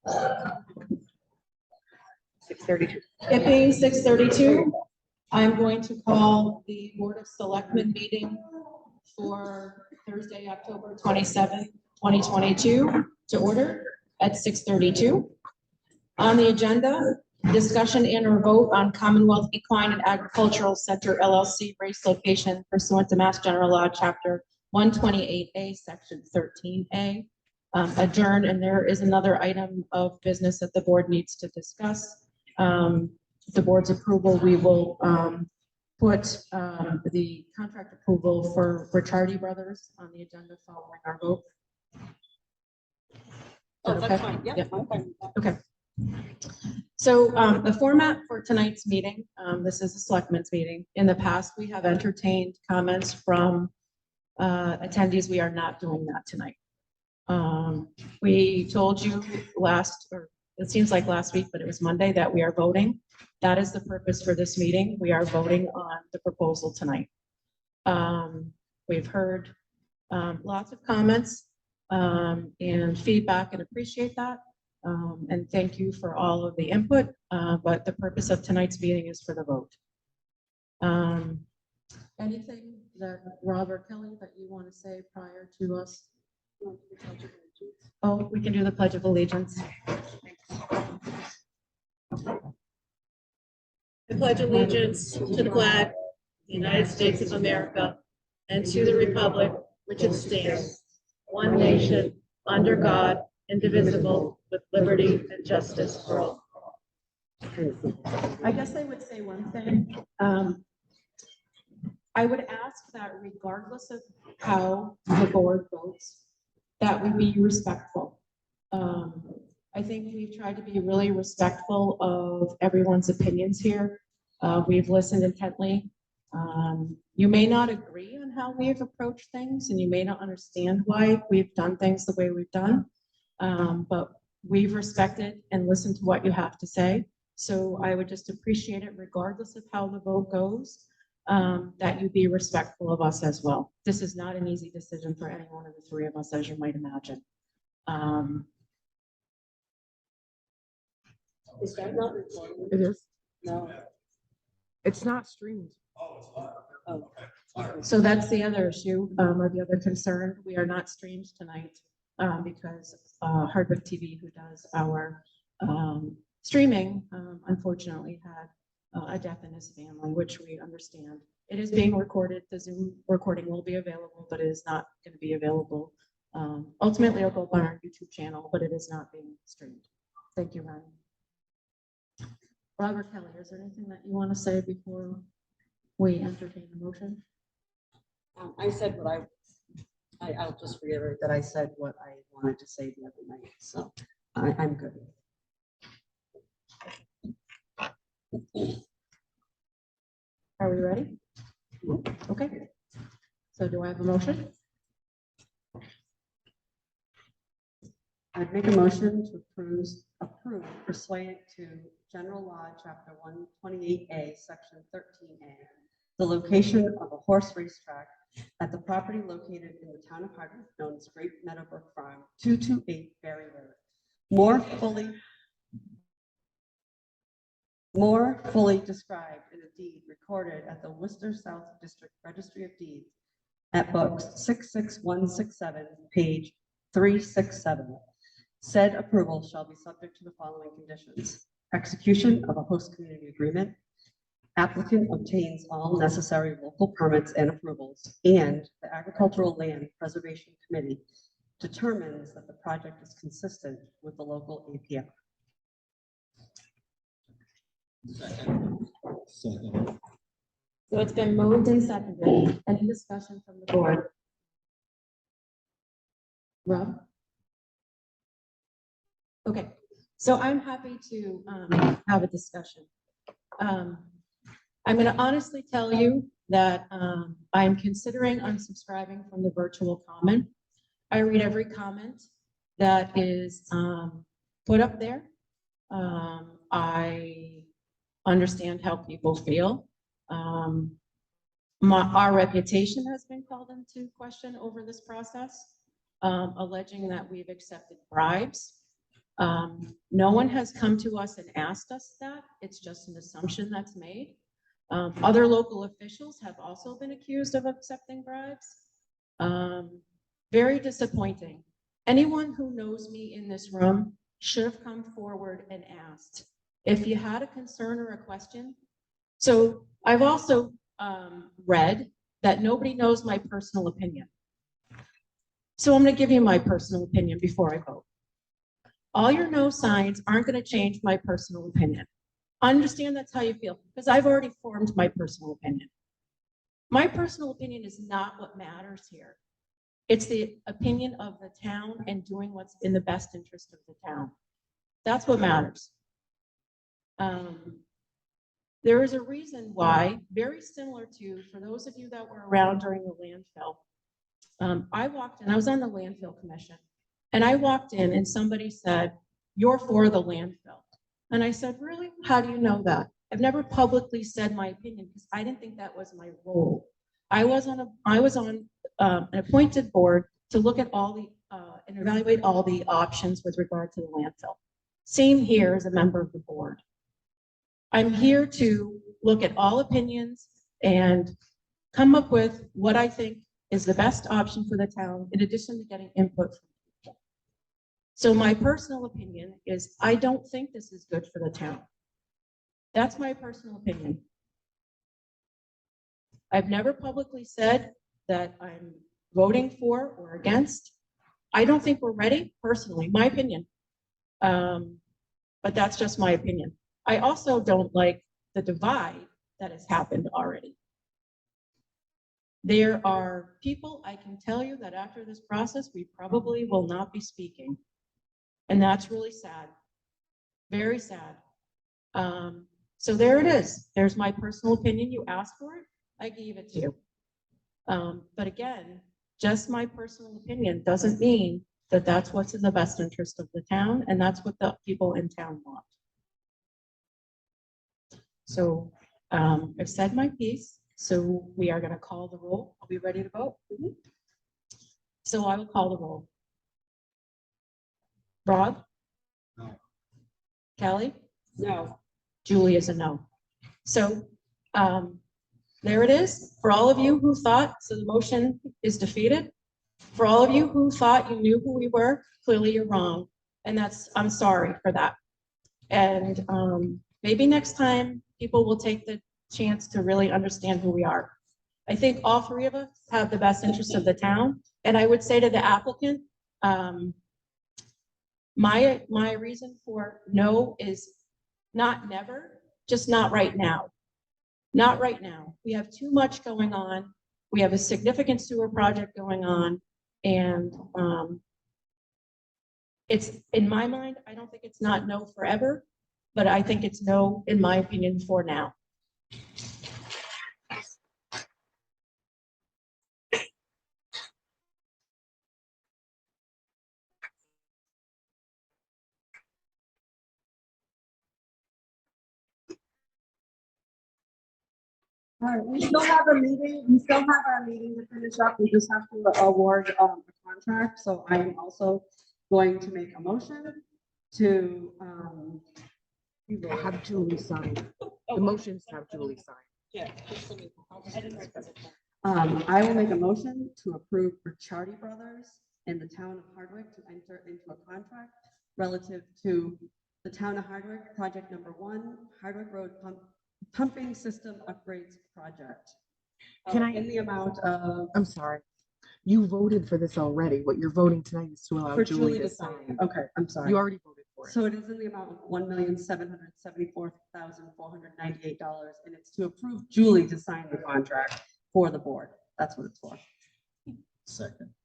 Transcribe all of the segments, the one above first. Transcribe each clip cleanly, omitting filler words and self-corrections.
6:32. It being 6:32, I'm going to call the Board of Selectmen meeting for Thursday, October 27th, 2022 to order at 6:32. On the agenda, discussion and or vote on Commonwealth Equine and Agricultural Center LLC race location pursuant to Mass General Law, Chapter 128A, Section 13A. Adjourn, and there is another item of business that the board needs to discuss. The board's approval, we will put the contract approval for Ricciardi Brothers on the agenda following our vote. Oh, Okay? that's fine. Yeah. Yep. I'm fine with that. Okay. So the format for tonight's meeting, this is a selectmen's meeting. In the past, we have entertained comments from attendees. We are not doing that tonight. We told you or it seems like last week, but it was Monday, that we are voting. That is the purpose for this meeting. We are voting on the proposal tonight. We've heard lots of comments and feedback and appreciate that. And thank you for all of the input, but the purpose of tonight's meeting is for the vote. Anything that Rob or Kelly that you want to say prior to us? Oh, we can do the Pledge of Allegiance. I pledge allegiance to the flag of the United States of America and to the republic which it stands, one nation, under God, indivisible, with liberty and justice for all. I guess I would say one thing. I would ask that regardless of how the board votes, that we be respectful. I think we've tried to be really respectful of everyone's opinions here. We've listened intently. You may not agree on how we've approached things, and you may not understand why we've done things the way we've done, but we've respected and listened to what you have to say. So I would just appreciate it regardless of how the vote goes, that you be respectful of us as well. This is not an easy decision for any one of the three of us, as you might imagine. Is that not recorded? It is. No. It's not streamed. Oh. So that's the other issue, or the other concern. We are not streamed tonight because Hardwick TV, who does our streaming, unfortunately had a death in his family, which we understand. It is being recorded. The Zoom recording will be available, but it is not going to be available. Ultimately, it'll go on our YouTube channel, but it is not being streamed. Thank you, Ryan. Robert Kelly, is there anything that you want to say before we entertain the motion? I said what I'll just reiterate that I said what I wanted to say the other night, so I'm good. Are we ready? Okay. So do I have a motion? I'd make a motion to approve pursuant to General Law, Chapter 128A, Section 13A, the location of a horse racetrack at the property located in the town of Hardwick, known as Great Meadowbrook Farm, 228 Berry Road, more fully described in a deed recorded at the Worcester South District Registry of Deeds at books 66167, page 367. Said approval shall be subject to the following conditions: execution of a host community agreement, applicant obtains all necessary local permits and approvals, and the Agricultural Land Preservation Committee determines that the project is consistent with the local APR. Second. So it's been moved and seconded. Any discussion from the board? Rob? Okay, so I'm happy to have a discussion. I'm going to honestly tell you that I'm considering unsubscribing from the virtual comment. I read every comment that is put up there. I understand how people feel. Our reputation has been called into question over this process, alleging that we've accepted bribes. No one has come to us and asked us that. It's just an assumption that's made. Other local officials have also been accused of accepting bribes. Very disappointing. Anyone who knows me in this room should have come forward and asked if you had a concern or a question. So I've also read that nobody knows my personal opinion. So I'm going to give you my personal opinion before I vote. All your no signs aren't going to change my personal opinion. I understand that's how you feel, because I've already formed my personal opinion. My personal opinion is not what matters here. It's the opinion of the town and doing what's in the best interest of the town. That's what matters. There is a reason why, very similar to, for those of you that were around during the landfill, I walked in, I was on the landfill commission, and I walked in and somebody said, "You're for the landfill." And I said, "Really? How do you know that?" I've never publicly said my opinion because I didn't think that was my role. I was on an appointed board to look at all the, and evaluate all the options with regard to the landfill. Same here as a member of the board. I'm here to look at all opinions and come up with what I think is the best option for the town, in addition to getting input from people. So my personal opinion is I don't think this is good for the town. That's my personal opinion. I've never publicly said that I'm voting for or against. I don't think we're ready, personally, my opinion. But that's just my opinion. I also don't like the divide that has happened already. There are people, I can tell you that after this process, we probably will not be speaking. And that's really sad, very sad. So there it is. There's my personal opinion. You asked for it, I gave it to you. But again, just my personal opinion doesn't mean that that's what's in the best interest of the town, and that's what the people in town want. So I've said my piece, so we are going to call the roll. Are we ready to vote? So I will call the roll. Rod? No. Kelly? No. Julie is a no. So there it is. For all of you who thought, so the motion is defeated. For all of you who thought you knew who we were, clearly you're wrong. And I'm sorry for that. And maybe next time people will take the chance to really understand who we are. I think all three of us have the best interests of the town. And I would say to the applicant, my reason for no is not never, just not right now. Not right now. We have too much going on. We have a significant sewer project going on. And it's, in my mind, I don't think it's not no forever, but I think it's no, in my opinion, for now. All right, we still have a meeting. We still have our meeting to finish up. We just have to award a contract. So I am also going to make a motion to Have Julie sign. The motions have Julie sign. Yeah. I will make a motion to approve Ricciardi Brothers and the town of Hardwick to enter into a contract relative to the town of Hardwick, project number 1, Hardwick Road pumping system upgrades project. Can I- In the amount of. I'm sorry. You voted for this already. What you're voting tonight is to allow For Julie to sign. Okay, I'm sorry. You already voted for it. So it is in the amount of $1,774,498, and it's to approve Julie to sign the contract for the board. That's what it's for. Second.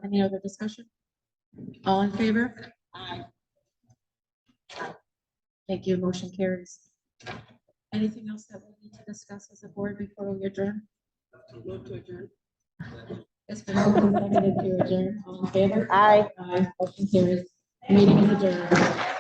Any other discussion? All in favor? Aye. Thank you. Motion carries. Anything else that we need to discuss as a board before we adjourn? Move to adjourn. It's been moved and seconded to adjourn. All in favor? Aye. Aye. Motion carries. Meeting is adjourned.